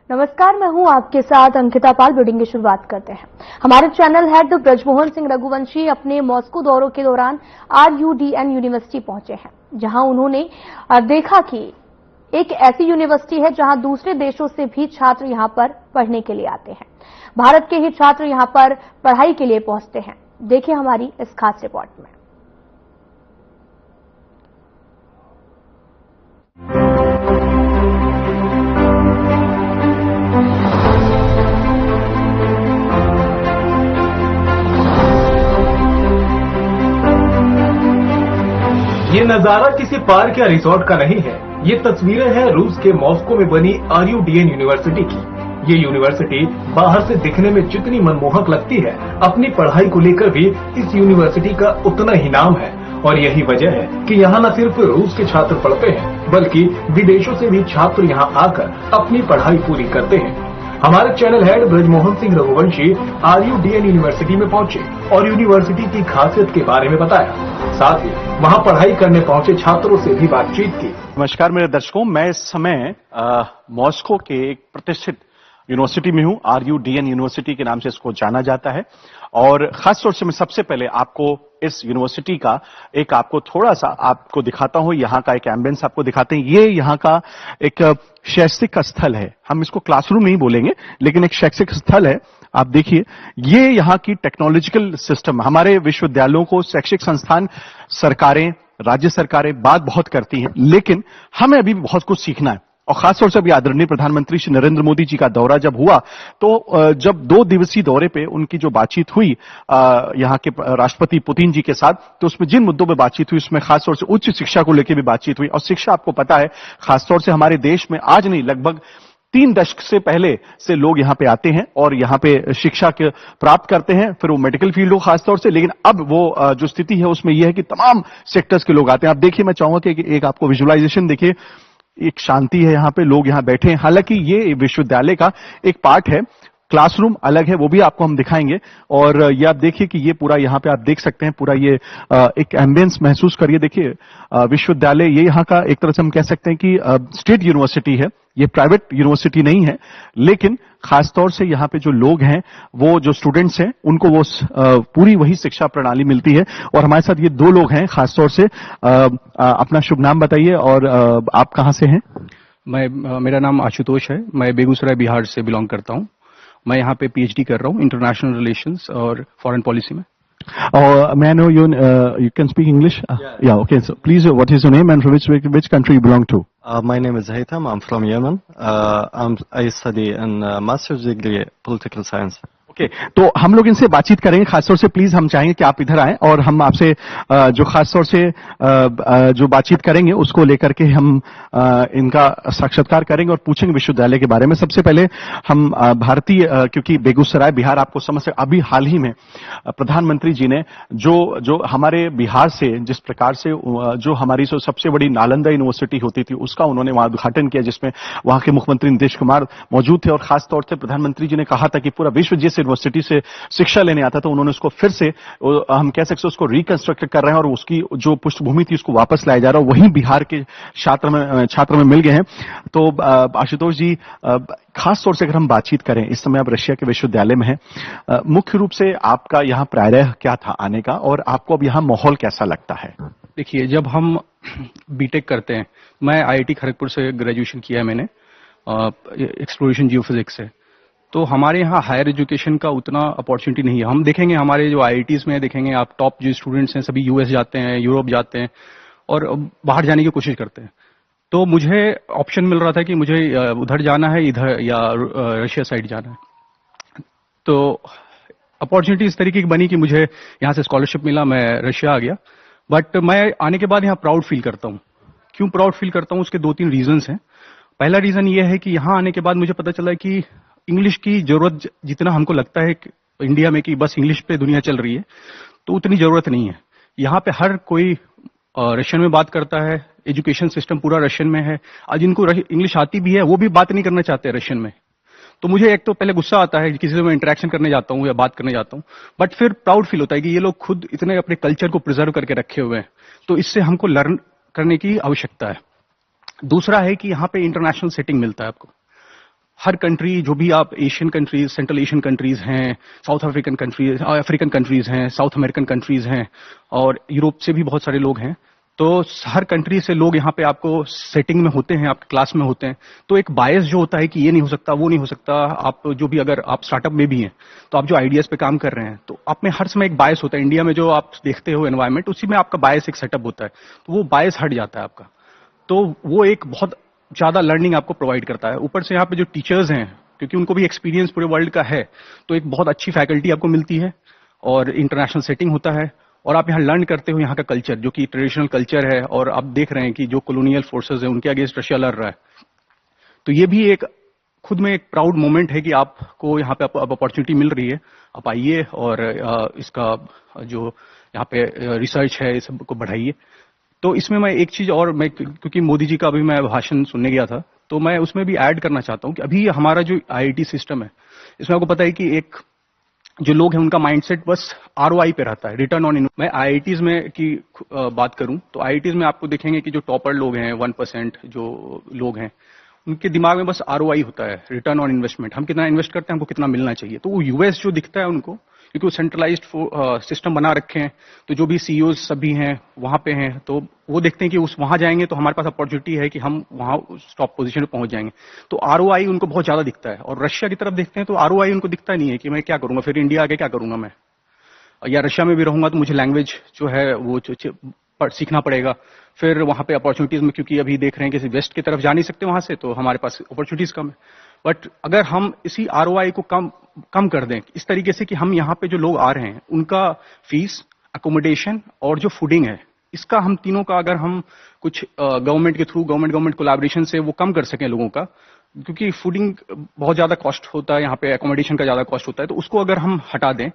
नमस्कार, मैं हूं आपके साथ अंकिता पाल। बुलेटिन की शुरुआत करते हैं। हमारे चैनल हेड ब्रजमोहन सिंह रघुवंशी अपने मॉस्को दौरों के दौरान RUDN यूनिवर्सिटी पहुंचे हैं, जहां उन्होंने देखा कि एक ऐसी यूनिवर्सिटी है जहां दूसरे देशों से भी छात्र यहां पर पढ़ने के लिए आते हैं। भारत के ही छात्र यहां पर पढ़ाई के लिए पहुंचते हैं। देखिए हमारी इस खास रिपोर्ट में। ये नजारा किसी पार्क या रिसोर्ट का नहीं है। ये तस्वीरें हैं रूस के मॉस्को में बनी RUDN यूनिवर्सिटी की। ये यूनिवर्सिटी बाहर से दिखने में जितनी मनमोहक लगती है, अपनी पढ़ाई को लेकर भी इस यूनिवर्सिटी का उतना ही नाम है। और यही वजह है कि यहाँ न सिर्फ रूस के छात्र पढ़ते हैं, बल्कि विदेशों से भी छात्र यहाँ आकर अपनी पढ़ाई पूरी करते हैं। हमारे channel head Brajmohan Singh Raghuvanshi RUDN university में पहुंचे और यूनिवर्सिटी की खासियत के बारे में बताया। साथ ही वहां पढ़ाई करने पहुंचे छात्रों से भी बातचीत की। नमस्कार मेरे दर्शकों, मैं इस समय मॉस्को के एक प्रतिष्ठित यूनिवर्सिटी में हूं। RUDN यूनिवर्सिटी के नाम से इसको जाना जाता है। और खास तौर से मैं सबसे पहले आपको इस यूनिवर्सिटी का एक आपको थोड़ा सा आपको दिखाता हूं। यहाँ का एक एम्बियंस आपको दिखाते हैं। ये यहाँ का एक शैक्षिक स्थल है। हम इसको क्लासरूम नहीं बोलेंगे, लेकिन एक शैक्षिक स्थल है। आप देखिए, ये यहाँ की टेक्नोलॉजिकल सिस्टम। हमारे विश्वविद्यालयों को शैक्षिक संस्थान सरकारें, राज्य सरकारें बात बहुत करती हैं, लेकिन हमें अभी भी बहुत कुछ सीखना है। और खासतौर से अभी आदरणीय प्रधानमंत्री श्री नरेंद्र मोदी जी का दौरा जब हुआ, तो जब 2 दिवसीय दौरे पे उनकी जो बातचीत हुई यहाँ के राष्ट्रपति पुतिन जी के साथ, तो उसमें जिन मुद्दों पे बातचीत हुई, उसमें खासतौर से उच्च शिक्षा को लेकर भी बातचीत हुई। और शिक्षा आपको पता है, खासतौर से हमारे देश में आज नहीं, लगभग 3 दशक से पहले से लोग यहाँ पे आते हैं और यहाँ पे शिक्षा प्राप्त करते हैं, फिर वो मेडिकल फील्ड हो खासतौर से। लेकिन अब वो जो स्थिति है उसमें यह है कि तमाम सेक्टर्स के लोग आते हैं। आप देखिए, मैं चाहूंगा कि एक आपको विजुअलाइजेशन देखिए। एक शांति है यहाँ पे, लोग यहाँ बैठे हैं। हालांकि ये विश्वविद्यालय का एक पार्ट है, क्लासरूम अलग है, वो भी आपको हम दिखाएंगे। और ये आप देखिए कि ये पूरा यहाँ पे आप देख सकते हैं, पूरा ये एक एम्बियंस महसूस करिए। देखिए, विश्वविद्यालय ये यहाँ का एक तरह से हम कह सकते हैं कि स्टेट यूनिवर्सिटी है, ये प्राइवेट यूनिवर्सिटी नहीं है। लेकिन खासतौर से यहाँ पे जो लोग हैं, वो जो स्टूडेंट्स हैं, उनको वो पूरी वही शिक्षा प्रणाली मिलती है। और हमारे साथ ये 2 लोग हैं खासतौर से। अपना शुभ नाम बताइए और आप कहाँ से हैं? मेरा नाम आशुतोष है। मैं बेगूसराय बिहार से बिलोंग करता हूँ। मैं यहाँ पे PhD कर रहा हूँ इंटरनेशनल रिलेशंस और फॉरेन पॉलिसी में। May I know you can speak English? Yeah. Okay. So please, what is your name and from which country you belong to? My name is Haytham. I'm from Yemen. I study in master's degree political science. Okay, तो हम लोग इनसे बातचीत करेंगे। खासतौर से please हम चाहेंगे कि आप इधर आएं और हम आपसे जो खासतौर से जो बातचीत करेंगे उसको लेकर के हम इनका साक्षात्कार करेंगे और पूछेंगे विश्वविद्यालय के बारे में। सबसे पहले हम भारतीय, क्योंकि बेगूसराय बिहार आपको समझ से, अभी हाल ही में प्रधानमंत्री जी ने जो हमारे बिहार से जिस प्रकार से जो हमारी सबसे बड़ी नालंदा यूनिवर्सिटी होती थी, उसका उन्होंने वहां उद्घाटन किया, जिसमें वहां के मुख्यमंत्री नीतीश कुमार मौजूद थे। और खासतौर से प्रधानमंत्री जी ने कहा था कि पूरा विश्व जिस यूनिवर्सिटी से शिक्षा लेने आता था, उन्होंने उसको फिर से, हम कह सकते हैं, उसको रिकंस्ट्रक्ट कर रहे हैं और उसकी जो पृष्ठभूमि थी उसको वापस लाया जा रहा है। वहीं बिहार के छात्र में मिल गए हैं। तो आशुतोष जी, खास तौर से अगर हम बातचीत करें, इस समय आप रशिया के विश्वविद्यालय में हैं, मुख्य रूप से आपका यहाँ प्रायः क्या था आने का, और आपको अब यहाँ माहौल कैसा लगता है? देखिए, जब हम बीटेक करते हैं, मैं IIT खड़गपुर से ग्रेजुएशन किया है मैंने, एक्सप्लोरेशन जियोफिजिक्स से। तो हमारे यहाँ हायर एजुकेशन का उतना अपॉर्चुनिटी नहीं है। हम देखेंगे हमारे जो IITs में देखेंगे आप, टॉप जो स्टूडेंट्स हैं सभी US जाते हैं, यूरोप जाते हैं और बाहर जाने की कोशिश करते हैं। तो मुझे ऑप्शन मिल रहा था कि मुझे उधर जाना है, इधर या रशिया साइड जाना है। तो अपॉर्चुनिटी इस तरीके की बनी कि मुझे यहाँ से स्कॉलरशिप मिला, मैं रशिया आ गया। बट मैं आने के बाद यहाँ प्राउड फील करता हूँ। क्यों प्राउड फील करता हूँ? उसके 2-3 रीजंस हैं। पहला रीजन ये है कि यहाँ आने के बाद मुझे पता चला कि इंग्लिश की जरूरत जितना हमको लगता है इंडिया में कि बस इंग्लिश पे दुनिया चल रही है, तो उतनी जरूरत नहीं है। यहाँ पे हर कोई रशियन में बात करता है, एजुकेशन सिस्टम पूरा रशियन में है। आज जिनको इंग्लिश आती भी है वो भी बात नहीं करना चाहते रशियन में। तो मुझे एक तो पहले गुस्सा आता है किसी से मैं इंटरेक्शन करने जाता हूँ या बात करने जाता हूँ, बट फिर प्राउड फील होता है कि ये लोग खुद इतने अपने कल्चर को प्रिजर्व करके रखे हुए हैं, तो इससे हमको लर्न करने की आवश्यकता है। दूसरा है कि यहाँ पे इंटरनेशनल सेटिंग मिलता है आपको। हर कंट्री, जो भी आप Asian countries, central Asian countries हैं, south African countries, African countries हैं, साउथ अमेरिकन कंट्रीज हैं, और यूरोप से भी बहुत सारे लोग हैं। तो हर कंट्री से लोग यहाँ पे आपको सेटिंग में होते हैं, आपके क्लास में होते हैं। तो एक बायस जो होता है कि ये नहीं हो सकता, वो नहीं हो सकता, आप जो भी, अगर आप स्टार्टअप में भी हैं तो आप जो आइडियाज पे काम कर रहे हैं, तो आप में हर समय एक बायस होता है। इंडिया में जो आप देखते हो एनवायरमेंट, उसी में आपका बायस एक सेटअप होता है, तो वो बायस हट जाता है आपका। तो वो एक बहुत ज्यादा लर्निंग आपको प्रोवाइड करता है। ऊपर से यहाँ पे जो टीचर्स हैं, क्योंकि उनको भी एक्सपीरियंस पूरे वर्ल्ड का है, तो एक बहुत अच्छी फैकल्टी आपको मिलती है और इंटरनेशनल सेटिंग होता है, और आप यहाँ लर्न करते हो यहाँ का कल्चर, जो कि ट्रेडिशनल कल्चर है। और आप देख रहे हैं कि जो कॉलोनियल फोर्सेस है उनके अगेंस्ट रशिया लड़ रहा है, तो ये भी एक खुद में एक प्राउड मोमेंट है कि आपको यहाँ पे अब अपॉर्चुनिटी मिल रही है, आप आइए और इसका जो यहाँ पे रिसर्च है इस सबको बढ़ाइए। तो इसमें मैं एक चीज और, मैं क्योंकि मोदी जी का अभी मैं भाषण सुनने गया था, तो मैं उसमें भी ऐड करना चाहता हूँ कि अभी हमारा जो आईआईटी सिस्टम है, इसमें आपको पता है कि एक जो लोग हैं उनका माइंडसेट बस आरओआई पे रहता है, रिटर्न ऑन। मैं आईआईटीज में की बात करूं तो आईआईटीज में आपको देखेंगे कि जो टॉपर लोग हैं, 1% जो लोग हैं, उनके दिमाग में बस आरओआई होता है, रिटर्न ऑन इन्वेस्टमेंट। हम कितना इन्वेस्ट करते हैं, हमको कितना मिलना चाहिए। तो वो यूएस जो दिखता है उनको, क्योंकि वो सेंट्रलाइज्ड सिस्टम बना रखे हैं, तो जो भी सीईओज सभी हैं वहां पे हैं, तो वो देखते हैं कि उस वहां जाएंगे तो हमारे पास अपॉर्चुनिटी है कि हम वहां टॉप पोजीशन पे पहुंच जाएंगे। तो आरओआई उनको बहुत ज्यादा दिखता है। और रशिया की तरफ देखते हैं तो आरओआई उनको दिखता नहीं है कि मैं क्या करूंगा, फिर इंडिया आके क्या करूंगा मैं, या रशिया में भी रहूंगा तो मुझे लैंग्वेज जो है वो सीखना पड़ेगा। फिर वहां पे अपॉर्चुनिटीज में, क्योंकि अभी देख रहे हैं कि वेस्ट की तरफ जा नहीं सकते वहां से, तो हमारे पास अपॉर्चुनिटीज कम है। बट अगर हम इसी आरओआई को कम कर दें इस तरीके से कि हम यहाँ पे जो लोग आ रहे हैं उनका फीस, अकोमोडेशन और जो फूडिंग है, इसका हम तीनों का अगर हम कुछ गवर्नमेंट के थ्रू, गवर्नमेंट कोलैबोरेशन से वो कम कर सकें लोगों का, क्योंकि फूडिंग बहुत ज्यादा कॉस्ट होता है यहाँ पे, अकोमोडेशन का ज्यादा कॉस्ट होता है, तो उसको अगर हम हटा दें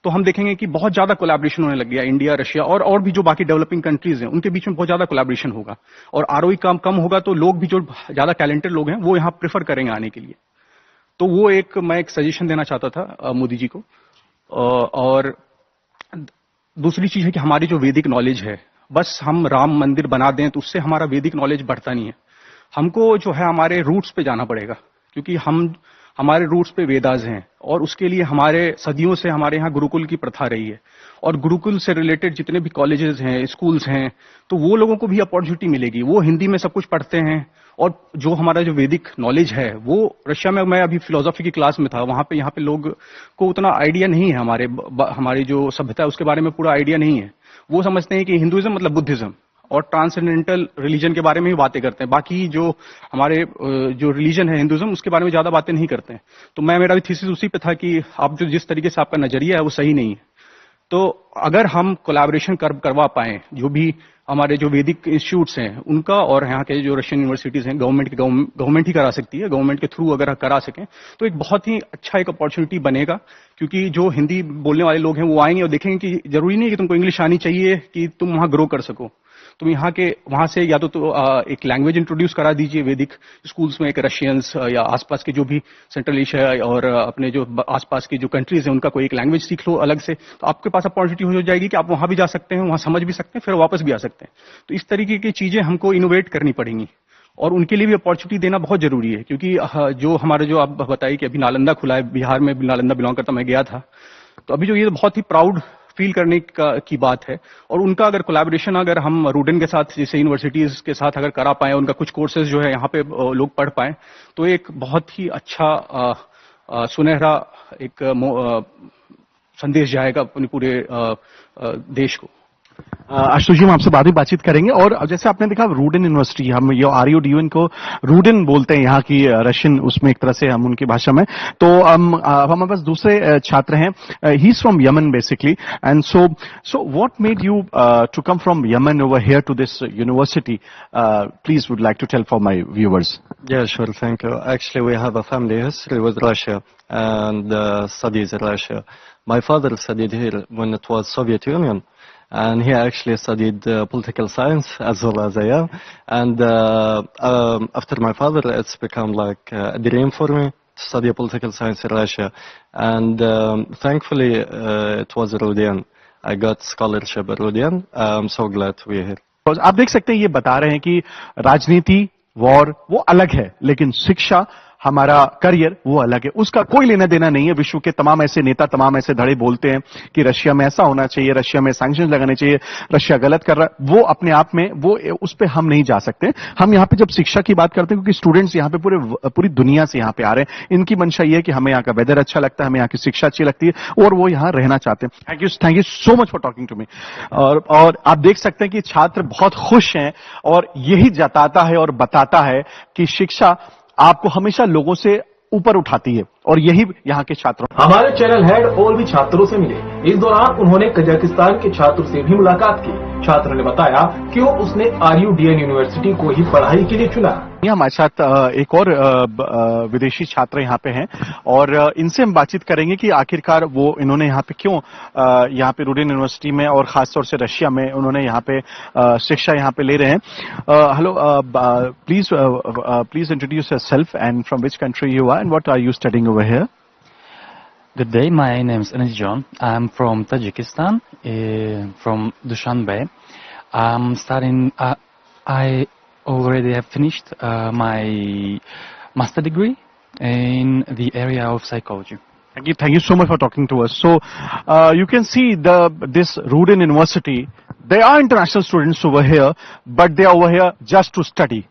तो हम देखेंगे कि बहुत ज्यादा कोलैबोरेशन होने लग गया। इंडिया, रशिया और भी जो बाकी डेवलपिंग कंट्रीज हैं उनके बीच में बहुत ज्यादा कोलैबोरेशन होगा, और आरओई कम होगा तो लोग भी जो ज्यादा टैलेंटेड लोग हैं वो यहाँ प्रेफर करेंगे आने के लिए। तो वो मैं एक सजेशन देना चाहता था मोदी जी को। और दूसरी चीज है कि हमारी जो वैदिक नॉलेज है, बस हम राम मंदिर बना दें तो उससे हमारा वैदिक नॉलेज बढ़ता नहीं है। हमको जो है हमारे रूट्स पे जाना पड़ेगा, क्योंकि हमारे रूट्स पे वेदास हैं, और उसके लिए हमारे सदियों से हमारे यहाँ गुरुकुल की प्रथा रही है। और गुरुकुल से रिलेटेड जितने भी कॉलेजेस हैं, स्कूल्स हैं, तो वो लोगों को भी अपॉर्चुनिटी मिलेगी। वो हिंदी में सब कुछ पढ़ते हैं, और जो हमारा जो वैदिक नॉलेज है वो रशिया में, मैं अभी फिलोसॉफी की क्लास में था, वहां पे यहाँ पे लोग को उतना आइडिया नहीं है, हमारी जो सभ्यता है उसके बारे में पूरा आइडिया नहीं है। वो समझते हैं कि हिंदुइज्म मतलब बुद्धिज्म, और ट्रांसेंडेंटल रिलीजन के बारे में ही बातें करते हैं। बाकी जो हमारे जो रिलीजन है हिंदुइज्म, उसके बारे में ज्यादा बातें नहीं करते हैं। तो मेरा भी थीसिस उसी पे था कि आप जो जिस तरीके से आपका नजरिया है वो सही नहीं है। तो अगर हम कोलैबोरेशन करवा पाए, जो भी हमारे जो वैदिक इंस्टीट्यूट्स हैं उनका, और यहाँ के जो रशियन यूनिवर्सिटीज हैं, गवर्नमेंट ही करा सकती है, गवर्नमेंट के थ्रू अगर करा सकें तो एक बहुत ही अच्छा एक अपॉर्चुनिटी बनेगा। क्योंकि जो हिंदी बोलने वाले लोग हैं वो आएंगे और देखेंगे कि जरूरी नहीं है कि तुमको इंग्लिश आनी चाहिए कि तुम वहां ग्रो कर सको। तुम वहां से या तो एक लैंग्वेज इंट्रोड्यूस करा दीजिए वैदिक स्कूल्स में, एक रशियंस या आसपास के जो भी सेंट्रल एशिया और अपने जो आसपास की जो कंट्रीज हैं उनका कोई एक लैंग्वेज सीख लो अलग से, तो आपके पास अपॉर्चुनिटी हो जाएगी कि आप वहां भी जा सकते हैं, वहां समझ भी सकते हैं, फिर वापस भी आ सकते हैं। तो इस तरीके की चीजें हमको इनोवेट करनी पड़ेंगी, और उनके लिए भी अपॉर्चुनिटी देना बहुत जरूरी है। क्योंकि जो हमारे जो आप बताइए कि अभी नालंदा खुला है, बिहार में नालंदा बिलोंग करता, मैं गया था, तो अभी जो ये बहुत ही प्राउड फील करने की बात है। और उनका अगर कोलैबोरेशन अगर हम रूडन के साथ, जैसे यूनिवर्सिटीज के साथ अगर करा पाए, उनका कुछ कोर्सेज जो है यहाँ पे लोग पढ़ पाए, तो एक बहुत ही अच्छा सुनहरा एक संदेश जाएगा अपने पूरे देश को। आशुतोष जी, हम आपसे बाद में बातचीत करेंगे। और जैसे आपने देखा रूडन यूनिवर्सिटी, हम ये RUDN को रूडन बोलते हैं यहाँ की रशियन, उसमें एक तरह से हम उनकी भाषा में। तो हमारे पास दूसरे छात्र हैं, he is from Yemen basically, and so what made you to come from Yemen over here to this university? Please would like to tell for my viewers. Yeah, sure, thank you. Actually, we have a family history with Russia and studies in Russia. My father studied here when it was Soviet Union, and he actually studied political science as well as I am. And after my father, it's become like a dream for me to study political science in Russia. And thankfully, it was Rudian. I got scholarship at Rudian. I'm so glad to be here. आप देख सकते हैं, ये बता रहे हैं कि राजनीति, वॉर वो अलग है, लेकिन शिक्षा हमारा करियर वो अलग है। उसका कोई लेना देना नहीं है। विश्व के तमाम ऐसे नेता, तमाम ऐसे धड़े बोलते हैं कि रशिया में ऐसा होना चाहिए, रशिया में सैंक्शंस लगाने चाहिए, रशिया गलत कर रहा है। वो अपने आप में वो उस पे हम नहीं जा सकते। हम यहाँ पे जब शिक्षा की बात करते हैं, क्योंकि स्टूडेंट्स यहाँ पे पूरी दुनिया से यहाँ पे आ रहे हैं, इनकी मंशा ये है कि हमें यहाँ का वेदर अच्छा लगता है, हमें यहाँ की शिक्षा अच्छी लगती है और वो यहाँ रहना चाहते हैं। Thank you so much for talking to me. और आप देख सकते हैं कि छात्र बहुत खुश हैं और यही जताता है और बताता है कि शिक्षा आपको हमेशा लोगों से ऊपर उठाती है और यही यहाँ के छात्रों। हमारे चैनल हेड और भी छात्रों से मिले। इस दौरान उन्होंने कजाकिस्तान के छात्रों से भी मुलाकात की। छात्र ने बताया क्यों उसने RUDN यूनिवर्सिटी को ही पढ़ाई के लिए चुना। हमारे साथ एक और विदेशी छात्र यहाँ पे हैं और इनसे हम बातचीत करेंगे कि आखिरकार वो इन्होंने यहाँ पे क्यों यहाँ पे RUDN यूनिवर्सिटी में और खासतौर से रशिया में उन्होंने यहाँ पे शिक्षा यहाँ पे ले रहे हैं। Hello, please introduce yourself and from which country you are and what are you studying over here? Good day, my name is Enes John. I'm from Tajikistan, from Dushanbe. I'm studying, I already have finished my master degree in the area of psychology. Thank you so much for talking to us. So, you can see this RUDN University, there are international students over here, but they are over here just to study.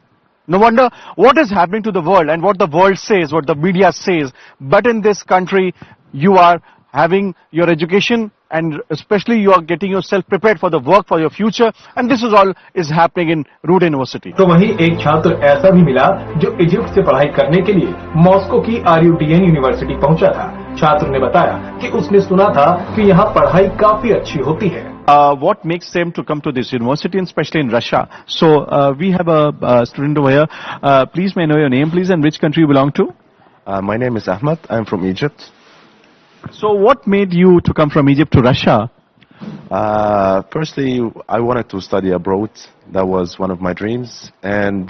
No wonder what is happening to the world and what the world says, what the media says. But in this country, you are having your education and especially you are getting yourself prepared for the work for your future. And this is all is happening in RUDN University. तो वहीं एक छात्र ऐसा भी मिला जो Egypt से पढ़ाई करने के लिए मॉस्को की RUDN यूनिवर्सिटी पहुंचा था। छात्र ने बताया कि उसने सुना था कि यहाँ पढ़ाई काफी अच्छी होती है। What makes them to come to this university, and especially in Russia? So we have a student over here. Please, may I know your name, please, and which country you belong to? My name is Ahmed. I'm from Egypt. So, what made you to come from Egypt to Russia? Firstly, I wanted to study abroad. That was one of my dreams, and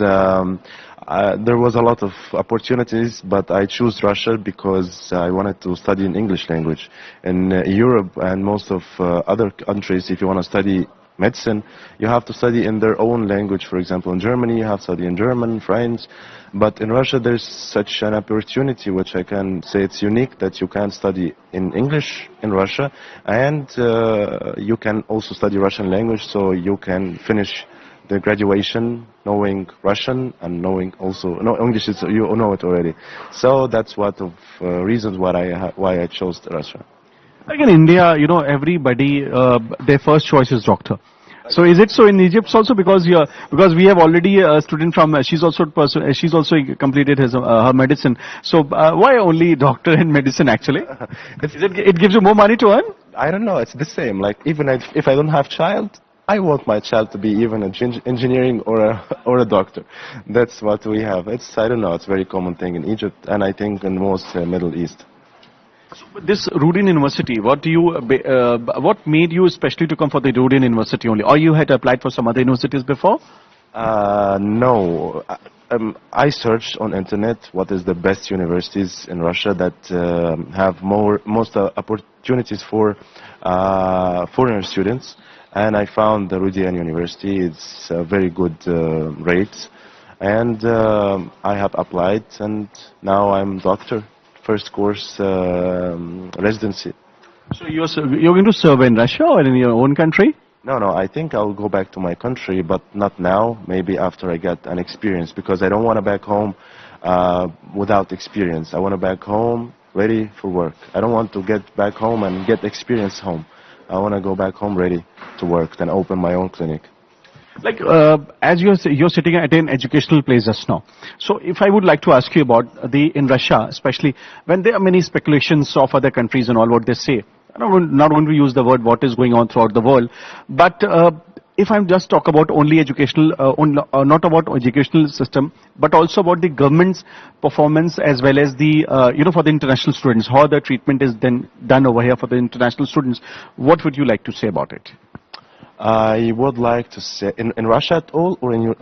there was a lot of opportunities, but I chose Russia because I wanted to study in English language. In Europe and most of other countries, if you want to study medicine, you have to study in their own language. For example, in Germany, you have to study in German, French. But in Russia, there's such an opportunity, which I can say it's unique, that you can study in English in Russia, and you can also study Russian language, so you can finish the graduation knowing Russian and knowing also English. You know it already. So that's one of reasons why I chose Russia. Like in India, you know, everybody their first choice is doctor. So is it so in Egypt also? Because we have already a student from she's also completed her medicine. So why only doctor in medicine actually? It gives you more money to earn? I don't know. It's the same. Like even if I don't have child, I want my child to be even an engineering or a doctor. That's what we have. I don't know. It's a very common thing in Egypt, and I think in most Middle East. So this RUDN University, what made you especially to come for the RUDN University only, or you had applied for some other universities before? No. I searched on internet what is the best universities in Russia that have most opportunities for foreign students, and I found the RUDN University. It's a very good rates, and I have applied, and now I'm doctor. First course residency. So you're going to serve in Russia or in your own country? No, I think I'll go back to my country, but not now. Maybe after I get an experience, because I don't want to back home without experience. I want to back home ready for work. I don't want to get back home and get experience home. I want to go back home ready to work, then open my own clinic. Like as you're sitting at an educational place just now. So if I would like to ask you about in Russia, especially when there are many speculations of other countries and all what they say. I don't not want to use the word what is going on throughout the world, but if I'm just talk about only educational, not about educational system, but also about the government's performance as well as the for the international students, how the treatment is then done over here for the international students. What would you like to say about it? I would like to say in Russia at all, or in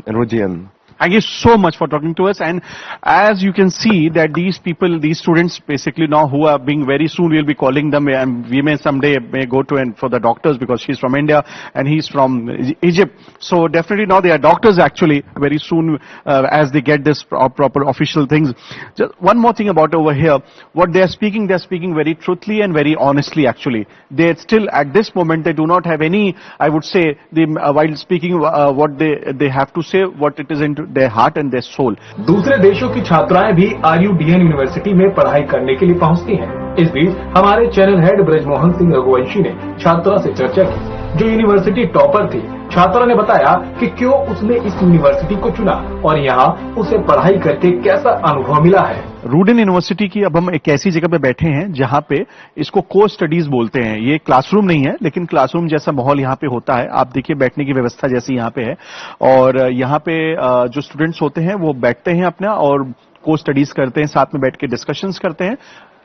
RUDN? Thank you so much for talking to us. And as you can see that these people, these students basically now who are being very soon, we'll be calling them and we may someday may go to and for the doctors because she's from India and he's from Egypt. So definitely now they are doctors actually very soon as they get this proper official things. Just one more thing about over here, what they're speaking very truthfully and very honestly actually. They still at this moment they do not have any, I would say, while speaking what they have to say, what it is into their heart and their soul. दूसरे देशों की छात्राएं भी RUDN university में पढ़ाई करने के लिए पहुंचती हैं। इस बीच हमारे चैनल हेड ब्रजमोहन सिंह रघुवंशी ने छात्रा से चर्चा की जो यूनिवर्सिटी टॉपर थी। छात्रा ने बताया कि क्यों उसने इस यूनिवर्सिटी को चुना और यहाँ उसे पढ़ाई करके कैसा अनुभव मिला है। रूडेन यूनिवर्सिटी की अब हम एक ऐसी जगह पे बैठे हैं जहाँ पे इसको को स्टडीज बोलते हैं। ये क्लासरूम नहीं है लेकिन क्लासरूम जैसा माहौल यहाँ पे होता है। आप देखिए बैठने की व्यवस्था जैसी यहाँ पे है और यहाँ पे जो स्टूडेंट्स होते हैं वो बैठते हैं अपना और को स्टडीज करते हैं, साथ में बैठ के डिस्कशंस करते हैं।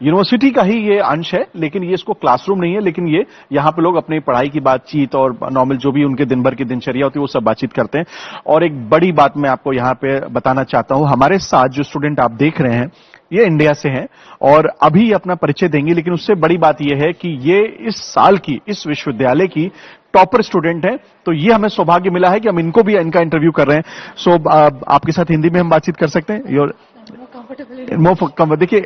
यूनिवर्सिटी का ही ये अंश है लेकिन ये इसको क्लासरूम नहीं है, लेकिन ये यहाँ पे लोग अपनी पढ़ाई की बातचीत और नॉर्मल जो भी उनके दिन भर की दिनचर्या होती है वो सब बातचीत करते हैं। और एक बड़ी बात मैं आपको यहाँ पे बताना चाहता हूँ, हमारे साथ जो स्टूडेंट आप देख रहे हैं ये इंडिया से हैं और अभी अपना परिचय देंगे, लेकिन उससे बड़ी बात यह है कि ये इस साल की इस विश्वविद्यालय की टॉपर स्टूडेंट है। तो ये हमें सौभाग्य मिला है कि हम इनको भी इनका इंटरव्यू कर रहे हैं। सो आपके साथ हिंदी में हम बातचीत कर सकते हैं? देखिए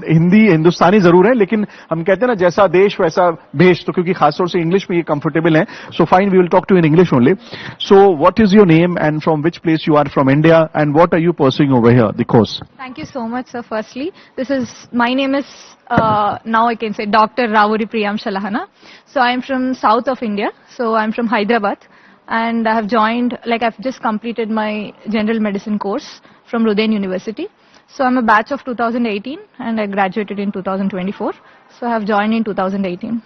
हिंदी हिंदुस्तानी जरूर है लेकिन हम कहते हैं ना जैसा देश वैसा भेष, तो क्योंकि खासतौर से इंग्लिश में ये कंफर्टेबल है। So fine, we will talk to in English only. So what is your name and from which place you are from India and what are you pursuing over here the course? Thank you so much, sir. Firstly, my name is now I can say Dr. Ravuri Priyam Shalahana. So I am from south of India. So I am from Hyderabad, and I have joined, I've just completed my general medicine course from Rudain University. So I'm a batch of 2018, and I graduated in 2024. So I have joined in 2018.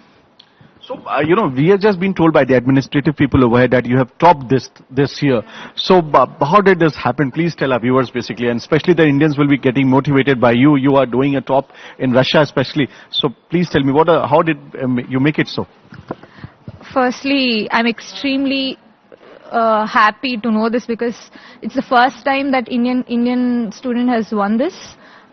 So, we have just been told by the administrative people over here that you have topped this year. So, how did this happen? Please tell our viewers basically, and especially the Indians will be getting motivated by you. You are doing a top in Russia especially. So, please tell me, how did you make it so? Firstly, I'm extremely happy to know this because it's the first time that Indian student has won this.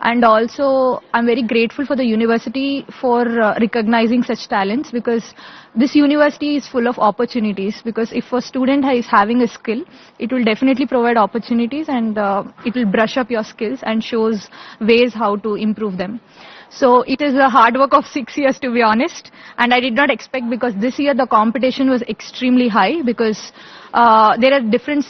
And also, I'm very grateful for the university for recognizing such talents because this university is full of opportunities. Because if a student is having a skill, it will definitely provide opportunities and it will brush up your skills and shows ways how to improve them. So it is a hard work of 6 years to be honest, and I did not expect because this year the competition was extremely high because there are different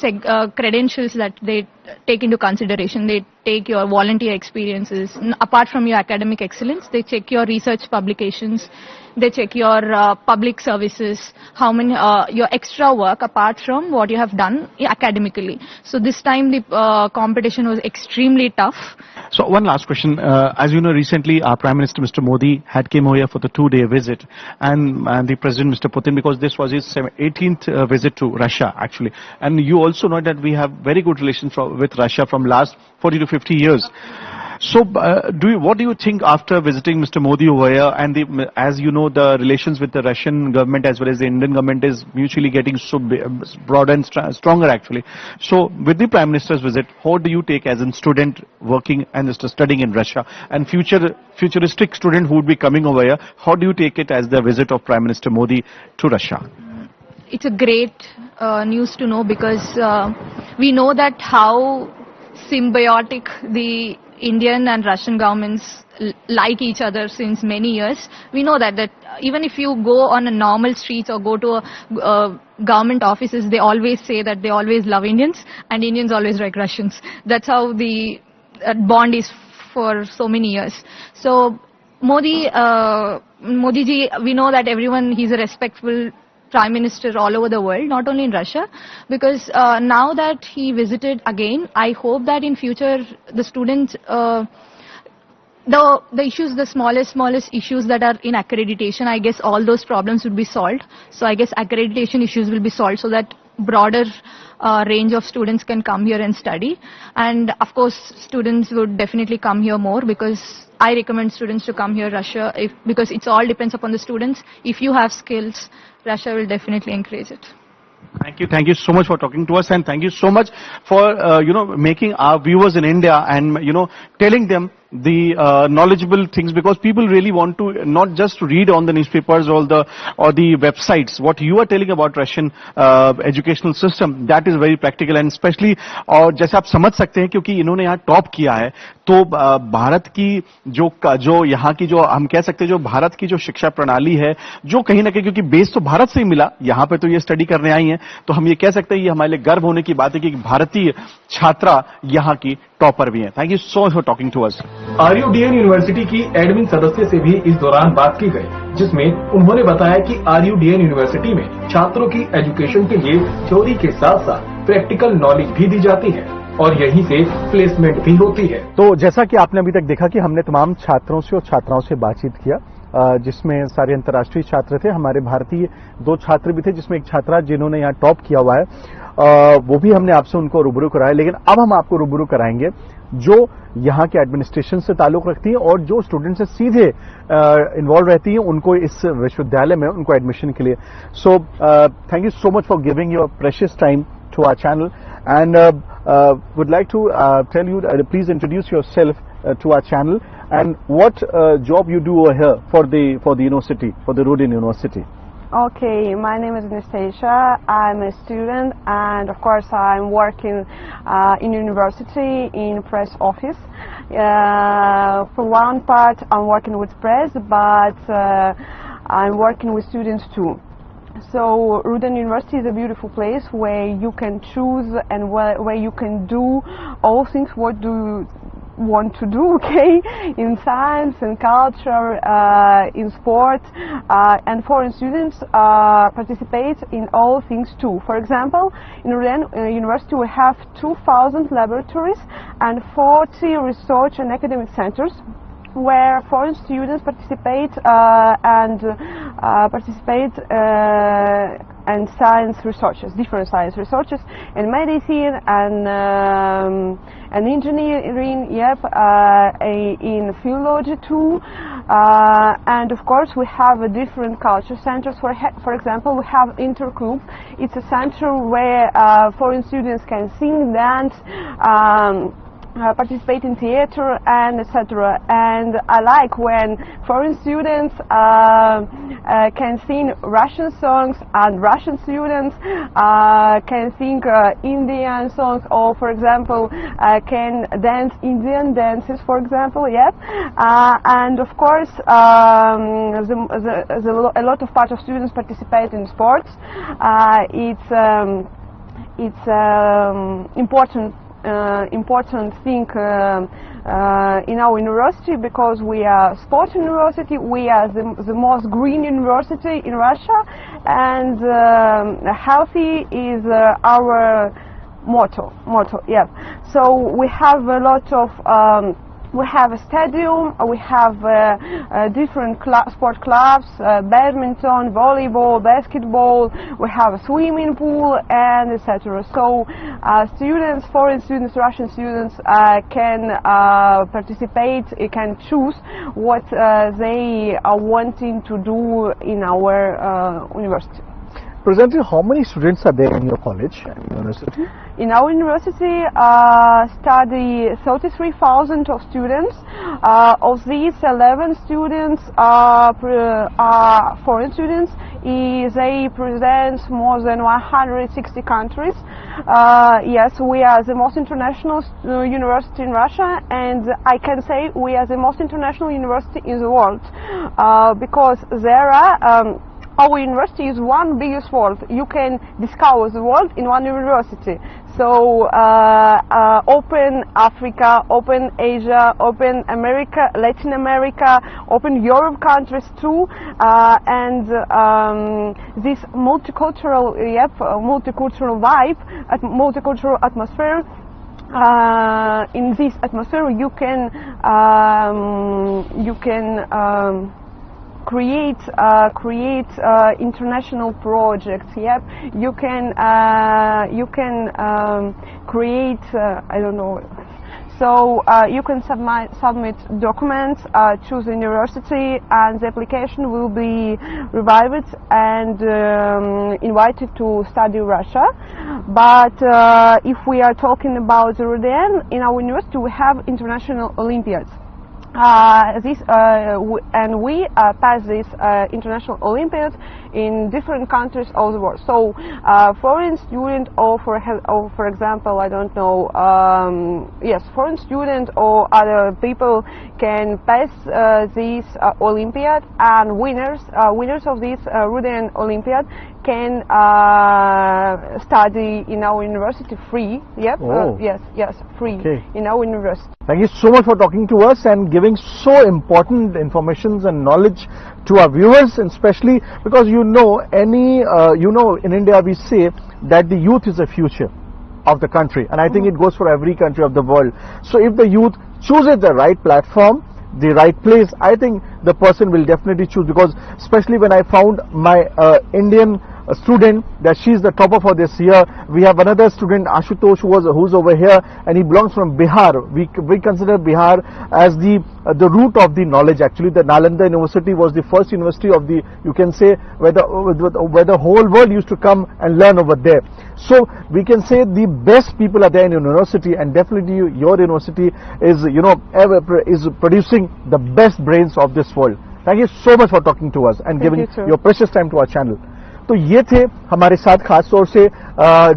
credentials that they take into consideration. They take your volunteer experiences. Apart from your academic excellence, they check your research publications. They check your public services, how many your extra work apart from what you have done academically. So this time the competition was extremely tough. So one last question. As you know, recently our Prime Minister Mr. Modi had came over here for the 2-day visit, and the President Mr. Putin, because this was his 18th visit to Russia actually. And you also know that we have very good relations with Russia from last 40 to 50 years. So, what do you think after visiting Mr. Modi over here? And as you know, the relations with the Russian government as well as the Indian government is mutually getting so broader and stronger actually. So, with the Prime Minister's visit, how do you take as a student working and studying in Russia and futuristic student who would be coming over here? How do you take it as the visit of Prime Minister Modi to Russia? It's a great news to know because we know that how symbiotic the Indian and Russian governments like each other since many years. We know that even if you go on a normal streets or go to a government offices, they always say that they always love Indians and Indians always like Russians. That's how the bond is for so many years. So Modi ji, we know that he's a respectful Prime Minister all over the world, not only in Russia, because now that he visited again, I hope that in future the students, the issues, the smallest issues that are in accreditation, I guess all those problems would be solved. So I guess accreditation issues will be solved so that broader range of students can come here and study. And of course, students would definitely come here more because I recommend students to come here, Russia, because it all depends upon the students. If you have skills, Russia will definitely encourage it. Thank you so much for talking to us, and thank you so much for making our viewers in India and telling them the knowledgeable things, because people really want to not just read on the newspapers or the websites. What you are telling about Russian educational system, that is very practical, and especially और जैसे आप समझ सकते हैं क्योंकि इन्होंने यहाँ top किया है, तो भारत की जो यहाँ की जो हम कह सकते हैं जो भारत की जो शिक्षा प्रणाली है, जो कहीं ना कहीं क्योंकि बेस तो भारत से ही मिला, यहाँ पे तो ये स्टडी करने आई हैं, तो हम ये कह सकते हैं ये हमारे लिए गर्व होने की बात है कि भारतीय छात्रा यहाँ की टॉपर भी है. Thank you so much for talking to us. RUDN university की एडमिन सदस्य से भी इस दौरान बात की गई, जिसमें उन्होंने बताया कि RUDN यूनिवर्सिटी में छात्रों की एजुकेशन के लिए थ्योरी के साथ साथ प्रैक्टिकल नॉलेज भी दी जाती है और यहीं से प्लेसमेंट भी होती है. तो जैसा कि आपने अभी तक देखा कि हमने तमाम छात्रों से और छात्राओं से बातचीत किया, जिसमें सारे अंतर्राष्ट्रीय छात्र थे, हमारे भारतीय 2 छात्र भी थे, जिसमें एक छात्रा जिन्होंने यहाँ टॉप किया हुआ है, वो भी हमने आपसे उनको रूबरू कराया. लेकिन अब हम आपको रूबरू कराएंगे जो यहाँ के एडमिनिस्ट्रेशन से ताल्लुक रखती है और जो स्टूडेंट से सीधे इन्वॉल्व रहती है उनको इस विश्वविद्यालय में उनको एडमिशन के लिए. So thank you so much for giving your precious time to our channel, and would like to tell you, please introduce yourself to our channel, and what job you do over here for the university, for the RUDN University. Okay, my name is Anastasia. I'm a student, and of course I'm working in university in press office. For one part I'm working with press, but I'm working with students too. So RUDN University is a beautiful place where you can choose and where you can do all things what do you want to do, okay, in science, in culture, in sport, and foreign students participate in all things too. For example, in RUDN University we have 2,000 laboratories and 40 research and academic centers where foreign students participate and science researches, different science researches, in medicine and engineering, in philology too, and of course we have different culture centers. For example, we have Interclub. It's a center where foreign students can sing, dance, participate in theater and etc. And I like when foreign students can sing Russian songs and Russian students can sing Indian songs, or for example can dance Indian dances, for example. And of course a lot of part of students participate in sports. It's important thing in our university, because we are sport university, we are the most green university in Russia, and healthy is our motto. So we have a lot of we have a stadium, we have different sport clubs, badminton, volleyball, basketball, we have a swimming pool, and etc. So students, foreign students, Russian students can participate, can choose what they are wanting to do in our university. Presently, how many students are there in your college and university? In our university study 33,000 of students. Of these, 11 students are foreign students. They present more than 160 countries. Yes, we are the most international university in Russia, and I can say we are the most international university in the world, because there are our university is one biggest world. You can discover the world in one university. So open Africa, open Asia, open America, Latin America, open Europe countries too, and this multicultural vibe, multicultural atmosphere. In this atmosphere, you can create international projects. You can create I don't know. So you can submit documents, choose the university, and the application will be revived and invited to study Russia. But if we are talking about the RUDN, in our university we have international Olympiads. We pass these international Olympiads in different countries of the world. So, foreign student or for example, I don't know, foreign student or other people can pass this Olympiad, and winners of this RUDN Olympiad can study in our university free. Yep. Oh. Yes, free. Okay. In our university. Thank you so much for talking to us and giving so important information and knowledge to our viewers, and especially because in India we say that the youth is the future of the country, and I think it goes for every country of the world. So if the youth chooses the right platform, the right place, I think the person will definitely choose, because especially when I found my Indian student that she's the topper for this year. We have another student, Ashutosh, who's over here, and he belongs from Bihar. We consider Bihar as the root of the knowledge. Actually, the Nalanda University was the first university of the, you can say, where the whole world used to come and learn over there. So we can say the best people are there in university, and definitely your university is is producing the best brains of this world. Thank you so much for talking to us and giving your precious time to our channel. तो ये थे हमारे साथ खास तौर से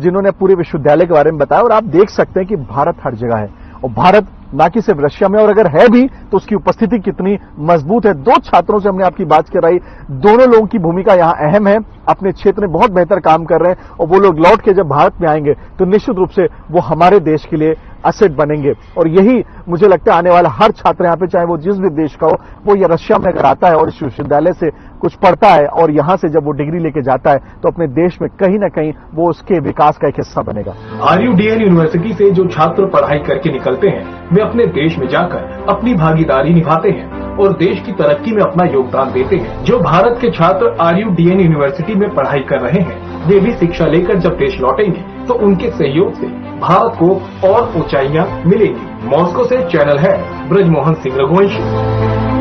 जिन्होंने पूरे विश्वविद्यालय के बारे में बताया, और आप देख सकते हैं कि भारत हर जगह है, और भारत ना कि सिर्फ रशिया में, और अगर है भी तो उसकी उपस्थिति कितनी मजबूत है। दो छात्रों से हमने आपकी बात कराई, दोनों लोगों की भूमिका यहाँ अहम है, अपने क्षेत्र में बहुत बेहतर काम कर रहे हैं, और वो लोग लौट के जब भारत में आएंगे तो निश्चित रूप से वो हमारे देश के लिए एसेट बनेंगे। और यही मुझे लगता है आने वाला हर छात्र यहाँ पे, चाहे वो जिस भी देश का हो, वो ये रशिया में अगर आता है और इस विश्वविद्यालय से कुछ पढ़ता है और यहाँ से जब वो डिग्री लेके जाता है तो अपने देश में कहीं ना कहीं वो उसके विकास का एक हिस्सा बनेगा। RUDN यूनिवर्सिटी से जो छात्र पढ़ाई करके निकलते हैं वे अपने देश में जाकर अपनी भागीदारी निभाते हैं और देश की तरक्की में अपना योगदान देते हैं। जो भारत के छात्र RUDN यूनिवर्सिटी में पढ़ाई कर रहे हैं वे भी शिक्षा लेकर जब देश लौटेंगे तो उनके सहयोग से भारत को और ऊंचाइयां मिलेंगी। मॉस्को से चैनल है ब्रजमोहन सिंह रघुवंशी।